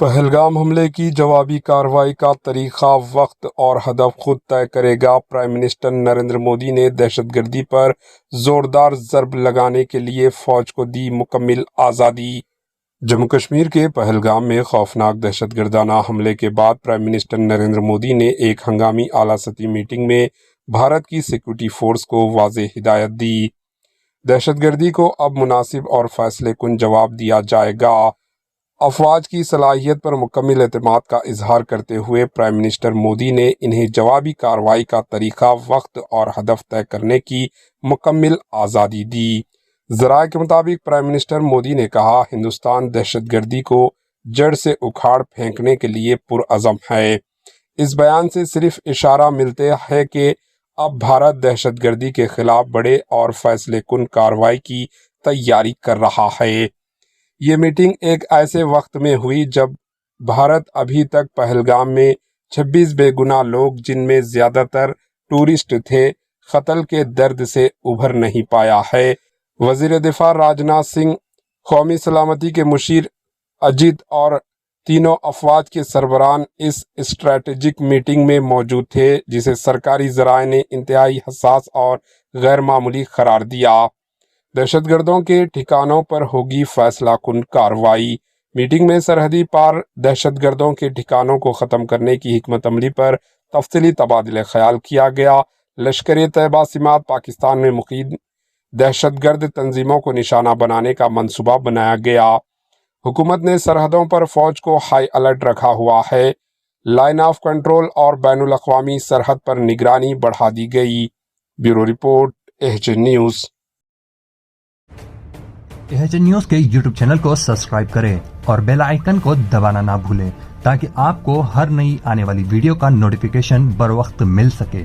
پہلگام حملے کی جوابی کارروائی کا طریقہ، وقت اور ہدف خود طے کرے گا۔ پرائم منسٹر نریندر مودی نے دہشت گردی پر زوردار ضرب لگانے کے لیے فوج کو دی مکمل آزادی۔ جموں کشمیر کے پہلگام میں خوفناک دہشت گردانہ حملے کے بعد پرائم منسٹر نریندر مودی نے ایک ہنگامی اعلیٰ سطحی میٹنگ میں بھارت کی سیکورٹی فورس کو واضح ہدایت دی۔ دہشت گردی کو اب مناسب اور فیصلہ کن جواب دیا جائے گا۔ افواج کی صلاحیت پر مکمل اعتماد کا اظہار کرتے ہوئے پرائم منسٹر مودی نے انہیں جوابی کارروائی کا طریقہ، وقت اور ہدف طے کرنے کی مکمل آزادی دی۔ ذرائع کے مطابق پرائم منسٹر مودی نے کہا، ہندوستان دہشت گردی کو جڑ سے اکھاڑ پھینکنے کے لیے پرعزم ہے۔ اس بیان سے صرف اشارہ ملتا ہے کہ اب بھارت دہشت گردی کے خلاف بڑے اور فیصلہ کن کارروائی کی تیاری کر رہا ہے۔ یہ میٹنگ ایک ایسے وقت میں ہوئی جب بھارت ابھی تک پہلگام میں 26 بے گناہ لوگ، جن میں زیادہ تر ٹورسٹ تھے، قتل کے درد سے ابھر نہیں پایا ہے۔ وزیر دفاع راجناتھ سنگھ، قومی سلامتی کے مشیر اجیت اور تینوں افواج کے سربراہان اس اسٹریٹجک میٹنگ میں موجود تھے، جسے سرکاری ذرائع نے انتہائی حساس اور غیر معمولی قرار دیا۔ دہشت گردوں کے ٹھکانوں پر ہوگی فیصلہ کن کارروائی۔ میٹنگ میں سرحدی پار دہشت گردوں کے ٹھکانوں کو ختم کرنے کی حکمت عملی پر تفصیلی تبادلہ خیال کیا گیا۔ لشکر طیبہ سمات پاکستان میں مقیم دہشت گرد تنظیموں کو نشانہ بنانے کا منصوبہ بنایا گیا۔ حکومت نے سرحدوں پر فوج کو ہائی الرٹ رکھا ہوا ہے۔ لائن آف کنٹرول اور بین الاقوامی سرحد پر نگرانی بڑھا دی گئی۔ Bureau report, H News. H News کے یوٹیوب چینل کو سبسکرائب کریں اور بیل آئیکن کو دبانا نہ بھولیں تاکہ آپ کو ہر نئی آنے والی ویڈیو کا نوٹیفیکیشن بر وقت مل سکے۔